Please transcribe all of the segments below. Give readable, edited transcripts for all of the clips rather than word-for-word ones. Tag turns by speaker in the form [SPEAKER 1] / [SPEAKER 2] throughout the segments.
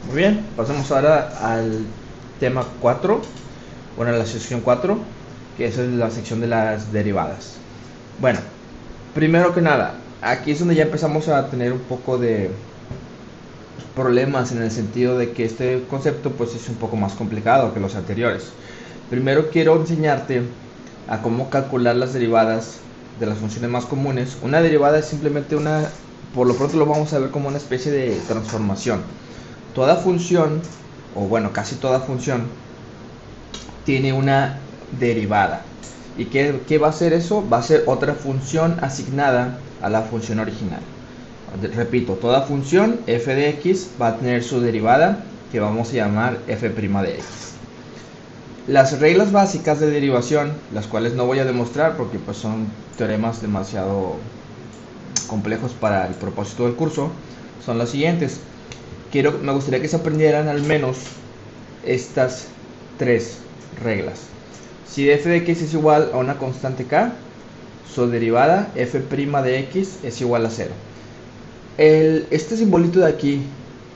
[SPEAKER 1] Muy bien, pasemos ahora al tema 4, bueno, a la sección 4, que es la sección de las derivadas. Bueno, primero que nada, aquí es donde ya empezamos a tener un poco de problemas en el sentido de que este concepto pues es un poco más complicado que los anteriores. Primero quiero enseñarte a cómo calcular las derivadas de las funciones más comunes. Una derivada es simplemente una, por lo pronto lo vamos a ver como una especie de transformación. Toda función, o bueno, casi toda función, tiene una derivada. ¿Y qué va a ser eso? Va a ser otra función asignada a la función original. Repito, toda función f de x va a tener su derivada, que vamos a llamar f' de x. Las reglas básicas de derivación, las cuales no voy a demostrar porque pues son teoremas demasiado complejos para el propósito del curso, son las siguientes. Me gustaría que se aprendieran al menos estas tres reglas. Si f de x es igual a una constante k, su derivada f' de x es igual a 0. Este simbolito de aquí,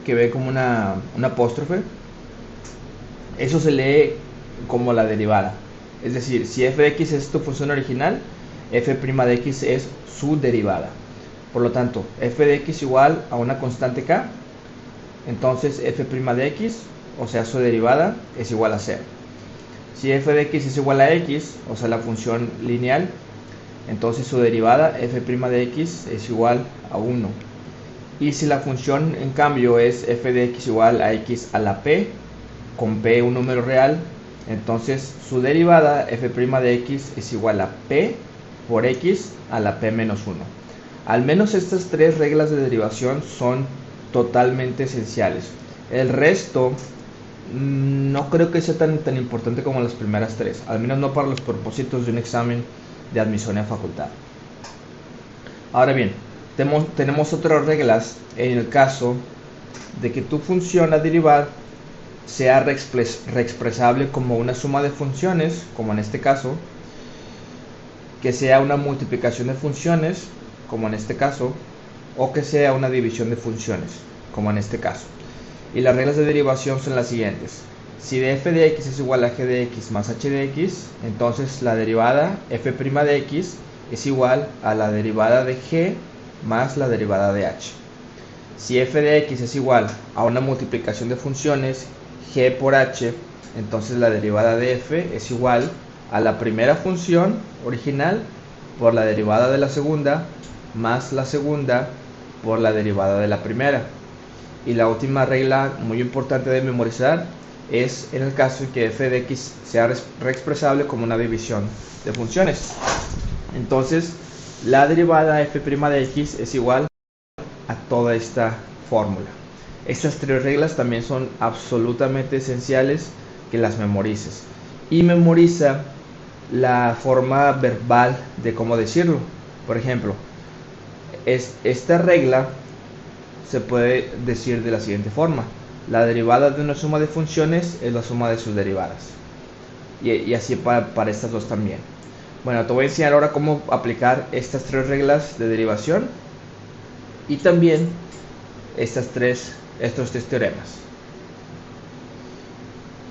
[SPEAKER 1] que ve como una apóstrofe, eso se lee como la derivada. Es decir, si f de x es tu función original, f' de x es su derivada. Por lo tanto, f de x igual a una constante k, entonces f' de x, o sea su derivada, es igual a 0. Si f de x es igual a x, o sea la función lineal, entonces su derivada f' de x es igual a 1. Y si la función en cambio es f de x igual a x a la p, con p un número real, entonces su derivada f' de x es igual a p por x a la p menos 1. Al menos estas tres reglas de derivación son totalmente esenciales. El resto no creo que sea tan importante como las primeras tres, al menos no para los propósitos de un examen de admisión a facultad. Ahora bien, tenemos otras reglas en el caso de que tu función a derivar sea reexpresable como una suma de funciones, como en este caso, que sea una multiplicación de funciones, como en este caso, o que sea una división de funciones, como en este caso. Y las reglas de derivación son las siguientes. Si de f de x es igual a g de x más h de x, entonces la derivada f' de x es igual a la derivada de g más la derivada de h. Si f de x es igual a una multiplicación de funciones g por h, entonces la derivada de f es igual a la primera función original por la derivada de la segunda más la segunda por la derivada de la primera. Y la última regla muy importante de memorizar es en el caso en que f de x sea reexpresable como una división de funciones. Entonces la derivada f' de x es igual a toda esta fórmula. Estas tres reglas también son absolutamente esenciales que las memorices. Y memoriza la forma verbal de cómo decirlo. Por ejemplo, esta regla se puede decir de la siguiente forma. La derivada de una suma de funciones es la suma de sus derivadas. Y así para estas dos también. Bueno, te voy a enseñar ahora cómo aplicar estas tres reglas de derivación y también estos tres teoremas.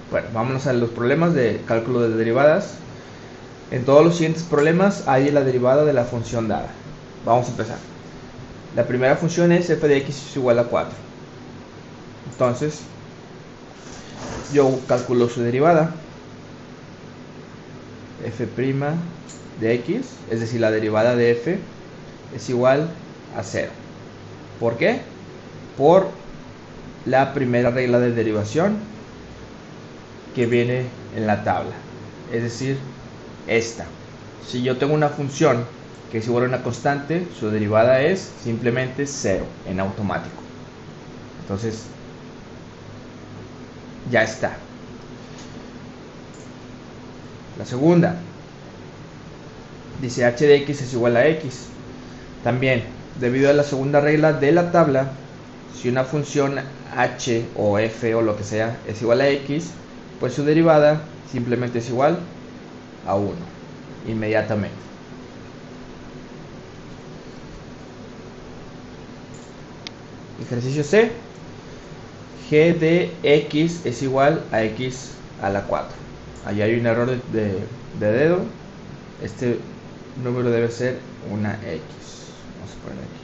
[SPEAKER 1] Bueno, vámonos a los problemas de cálculo de derivadas. En todos los siguientes problemas hay la derivada de la función dada. Vamos a empezar. La primera función es f de x es igual a 4. Entonces, yo calculo su derivada, f' de x, es decir, la derivada de f es igual a 0. ¿Por qué? Por la primera regla de derivación que viene en la tabla, es decir, esta. Si yo tengo una función que es igual a una constante, su derivada es simplemente 0 en automático. Entonces, ya está. La segunda dice h de x es igual a x. También, debido a la segunda regla de la tabla, si una función h o f o lo que sea es igual a x, pues su derivada simplemente es igual a 1 inmediatamente. Ejercicio C. g de x es igual a x a la 4. Allá hay un error de dedo. Este número debe ser una x. Vamos a poner aquí.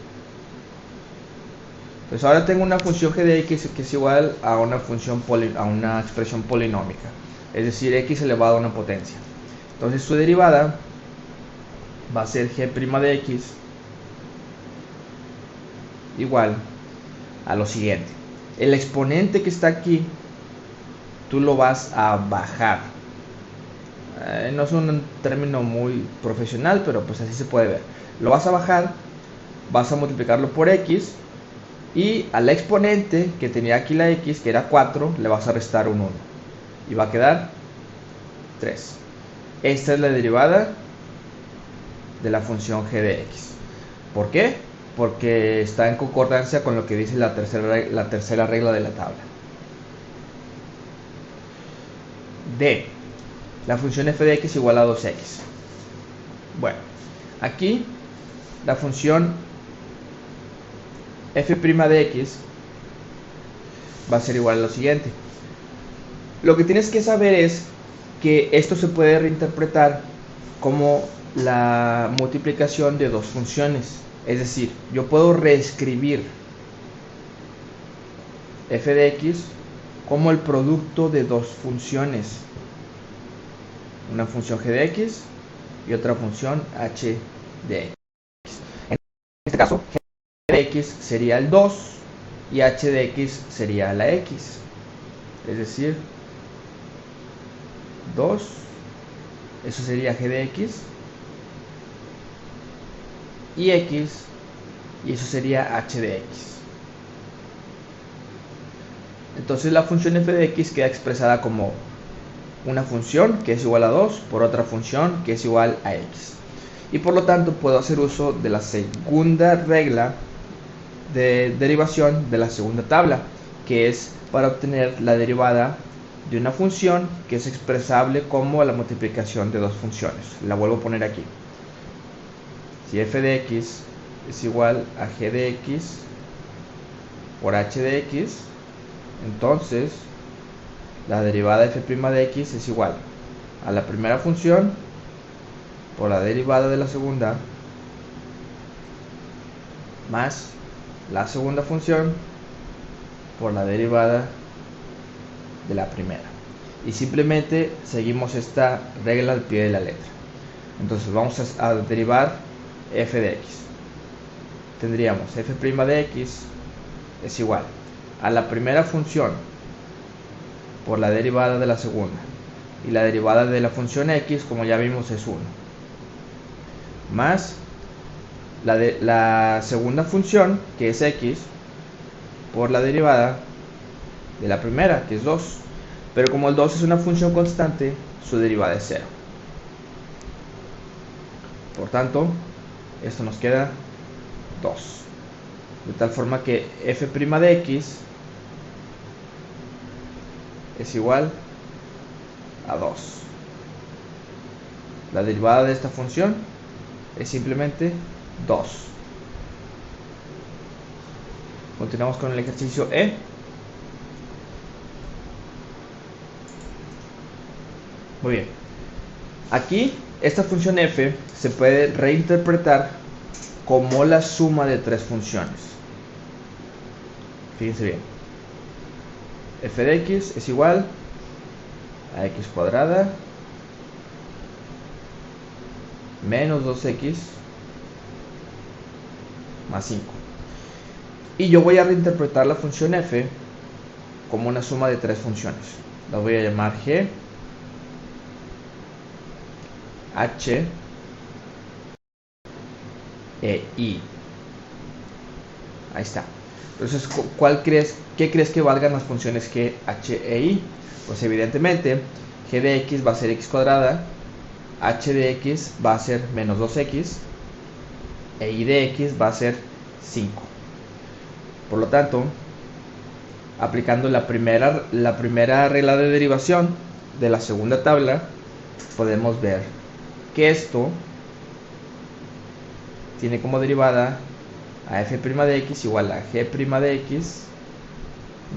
[SPEAKER 1] Pues ahora tengo una función g de x que es igual a una expresión polinómica, es decir, x elevado a una potencia. Entonces su derivada va a ser g' de x igual a lo siguiente. El exponente que está aquí, tú lo vas a bajar. No es un término muy profesional, pero pues así se puede ver. Lo vas a bajar, vas a multiplicarlo por x, y al exponente que tenía aquí la x, que era 4, le vas a restar un 1. Y va a quedar 3. Esta es la derivada de la función g de x. ¿Por qué? Porque está en concordancia con lo que dice la tercera regla de la tabla. D. La función f de x igual a 2x. Bueno, aquí la función f' de x va a ser igual a lo siguiente. Lo que tienes que saber es que esto se puede reinterpretar como la multiplicación de dos funciones. Es decir, yo puedo reescribir f de x como el producto de dos funciones. Una función g de x y otra función h de x. En este caso, g de x sería el 2 y h de x sería la x. Es decir, 2, eso sería g de x, y x, y eso sería h de x. Entonces la función f de x queda expresada como una función que es igual a 2 por otra función que es igual a x. Y por lo tanto puedo hacer uso de la segunda regla de derivación de la segunda tabla, que es para obtener la derivada de una función que es expresable como la multiplicación de dos funciones. La vuelvo a poner aquí. Si f de x es igual a g de x por h de x, entonces la derivada de f' de x es igual a la primera función por la derivada de la segunda más la segunda función por la derivada de la primera. Y simplemente seguimos esta regla al pie de la letra. Entonces vamos a derivar f de x. Tendríamos f' de x es igual a la primera función por la derivada de la segunda, y la derivada de la función x, como ya vimos, es 1, más la segunda función, que es x, por la derivada de la primera, que es 2. Pero como el 2 es una función constante, su derivada es 0. Por tanto, esto nos queda 2. De tal forma que f' de x es igual a 2. La derivada de esta función es simplemente 2. Continuamos con el ejercicio E. Muy bien. Aquí esta función f se puede reinterpretar como la suma de tres funciones. Fíjense bien. F de x es igual a x cuadrada menos 2x más 5. Y yo voy a reinterpretar la función f como una suma de tres funciones. La voy a llamar g, h e i. Ahí está. Entonces, ¿qué crees que valgan las funciones g, h e i? Pues evidentemente g de x va a ser x cuadrada, h de x va a ser menos 2x e i de x va a ser 5. Por lo tanto, aplicando la primera regla de derivación de la segunda tabla, podemos ver que esto tiene como derivada a f' de x igual a g' de x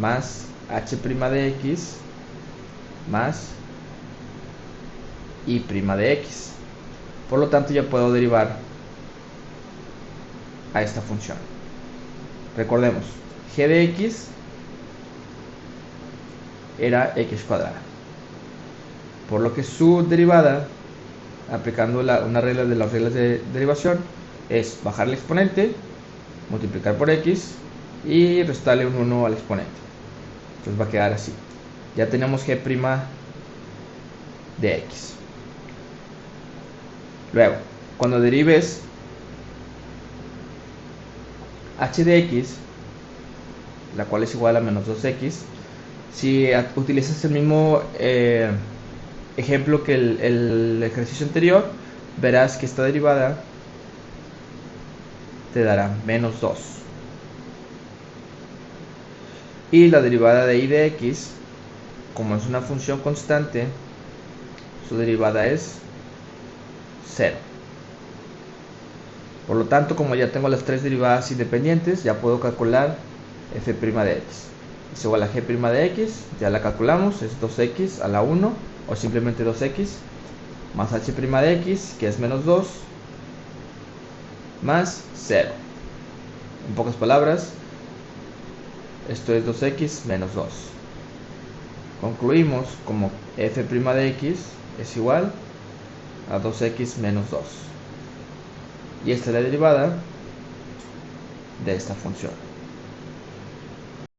[SPEAKER 1] más h' de x más y' de x. Por lo tanto ya puedo derivar a esta función. Recordemos, g de x era x cuadrada, por lo que su derivada, aplicando una regla de las reglas de derivación, es bajar el exponente, multiplicar por x y restarle un 1 al exponente. Entonces va a quedar así. Ya tenemos g' de x. Luego, cuando derives h de x, la cual es igual a menos 2x, si utilizas el mismo ejemplo que el ejercicio anterior, verás que esta derivada te dará menos 2. Y la derivada de y de x, como es una función constante, su derivada es 0. Por lo tanto, como ya tengo las tres derivadas independientes, ya puedo calcular f' de x. Es igual a g' de x, ya la calculamos, es 2x a la 1, o simplemente 2x, más h' de x, que es menos 2, más 0. En pocas palabras, esto es 2x menos 2. Concluimos como f' de x es igual a 2x menos 2. Y esta es la derivada de esta función.